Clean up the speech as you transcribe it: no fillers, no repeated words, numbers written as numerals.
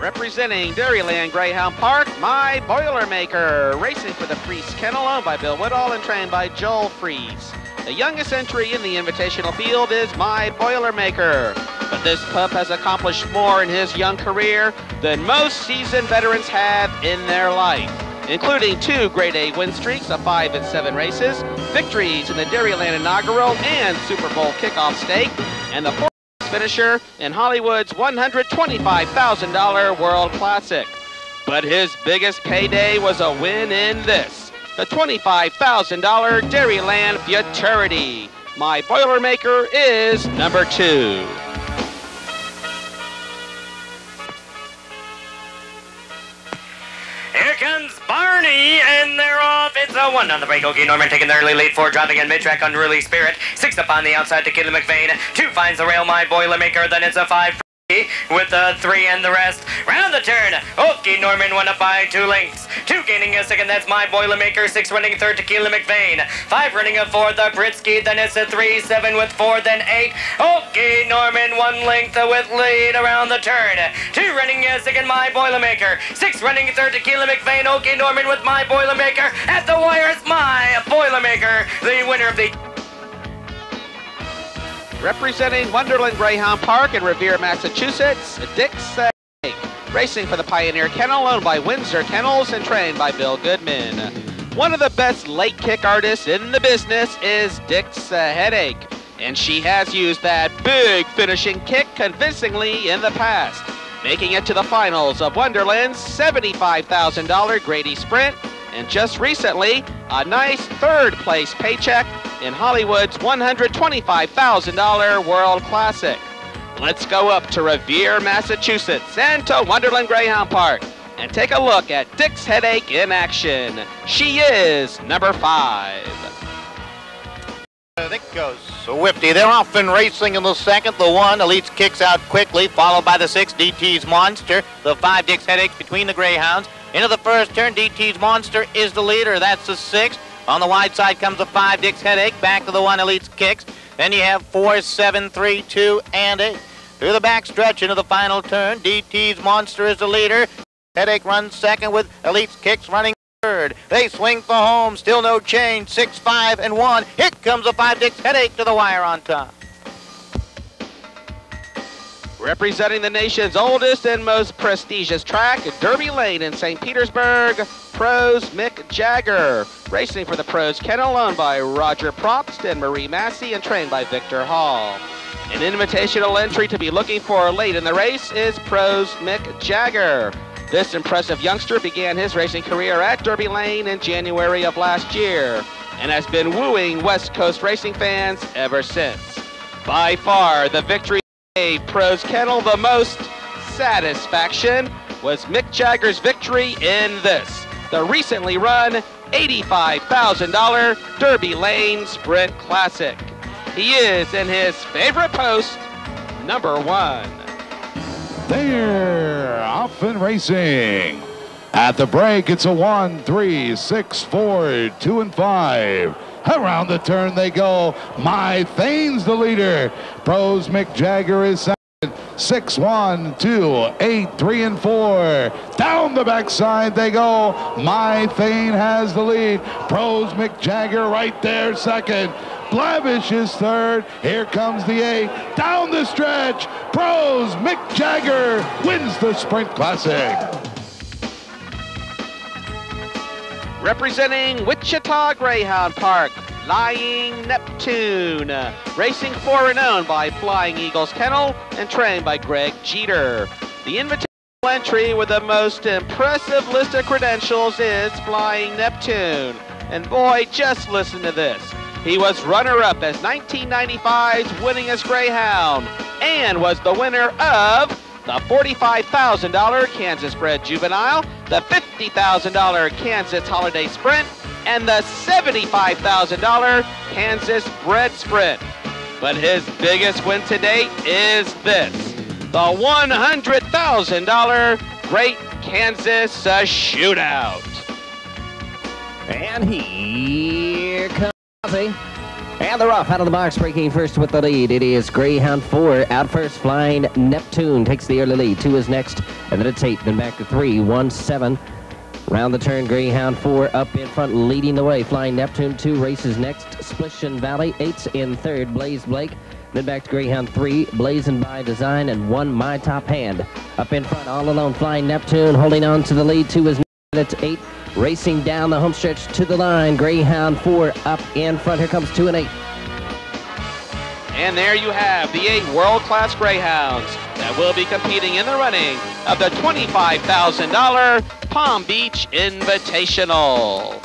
Representing Dairyland Greyhound Park, My Boilermaker, racing for the Priest Kennel, owned by Bill Woodall and trained by Joel Fries. The youngest entry in the invitational field is My Boilermaker, but this pup has accomplished more in his young career than most seasoned veterans have in their life, including 2 Grade A win streaks of 5 and 7 races, victories in the Dairyland Inaugural and Super Bowl Kickoff Stake, and the 4th finisher in Hollywood's $125,000 World Classic. But his biggest payday was a win in this, the $25,000 Dairyland Futurity. My Boilermaker is number 2. Here comes Barney, and they're off. It's a 1 on the break. Okay, Norman taking the early lead, 4 dropping in mid-track, Unruly Spirit. 6 up on the outside to Keely McVeigh. 2 finds the rail, My Boilermaker. Then it's a 5 with a 3 and the rest. Round the turn. Okay, Norman 1 up by 2 lengths. 2 gaining a second. That's My Boilermaker. 6 running third to Keely McVeigh. 5 running a 4, the Britsky. Then it's a 3, 7 with 4, then 8. Okay, Norman 1 length with lead around the turn. 2 running a second, My Boilermaker. 6 running third to Keely McVeigh. Okay, Norman with My Boilermaker. At the wire, it's My Boilermaker, the winner of the... Representing Wonderland Greyhound Park in Revere, Massachusetts, Dick's Headache, racing for the Pioneer Kennel, owned by Windsor Kennels and trained by Bill Goodman. One of the best late kick artists in the business is Dick's Headache, and she has used that big finishing kick convincingly in the past, making it to the finals of Wonderland's $75,000 Grady Sprint, and just recently, a nice 3rd place paycheck in Hollywood's $125,000 World Classic. Let's go up to Revere, Massachusetts, and to Wonderland Greyhound Park, and take a look at Dick's Headache in action. She is number 5. I think goes Swifty. They're off and racing in the 2nd. The 1, Elites kicks out quickly, followed by the 6, DT's Monster. The 5, Dick's Headache between the Greyhounds. Into the first turn, DT's Monster is the leader. That's the 6. On the wide side comes the 5, Dick's Headache. Back to the 1, Elites kicks. Then you have 4, 7, 3, 2, and 8. Through the back stretch into the final turn, DT's Monster is the leader. Headache runs 2nd with Elites kicks running 3rd. They swing for home, still no change, 6, 5, and 1. Here comes the 5, Dick's Headache to the wire on top. Representing the nation's oldest and most prestigious track, Derby Lane in St. Petersburg, Pros Mick Jagger, racing for the Pros Kennel, owned by Roger Probst and Marie Massey and trained by Victor Hall. An invitational entry to be looking for late in the race is Pros Mick Jagger. This impressive youngster began his racing career at Derby Lane in January of last year and has been wooing West Coast racing fans ever since. By far, the victory gave Pros Kennel the most satisfaction was Mick Jagger's victory in this, the recently run $85,000 Derby Lane Sprint Classic. He is in his favorite post, number 1. They're off and racing. At the break, it's a 1, 3, 6, 4, 2, and 5. Around the turn they go. My Thane's the leader. Pros Mick Jagger is second. 6, 1, 2, 8, 3, and 4. Down the backside they go. My Thane has the lead. Pros Mick Jagger right there second. Blavish is 3rd. Here comes the 8. Down the stretch. Pros Mick Jagger wins the Sprint Classic. Representing Wichita Greyhound Park, Flying Neptune, racing for and owned by Flying Eagles Kennel and trained by Greg Jeter. The invitational entry with the most impressive list of credentials is Flying Neptune. And boy, just listen to this. He was runner-up as 1995's winningest Greyhound and was the winner of the $45,000 Kansas Bred Juvenile, the $50,000 Kansas Holiday Sprint, and the $75,000 Kansas Bred Sprint. But his biggest win to date is this, the $100,000 Great Kansas Shootout. And here comes Ozzy. And And they're off out of the box, breaking first with the lead. It is Greyhound 4 out first. Flying Neptune takes the early lead. 2 is next, and then it's 8. Then back to 3, 1, 7. Round the turn, Greyhound 4 up in front, leading the way. Flying Neptune 2 races next. Splishin Valley 8's in third. Blaze Blake. Then back to Greyhound 3, Blazing by Design, and 1 My Top Hand. Up in front, all alone, Flying Neptune holding on to the lead. 2 is next, it's 8. Racing down the home stretch to the line. Greyhound 4 up in front. Here comes 2 and 8. And there you have the 8 world-class Greyhounds that will be competing in the running of the $25,000 Palm Beach Invitational.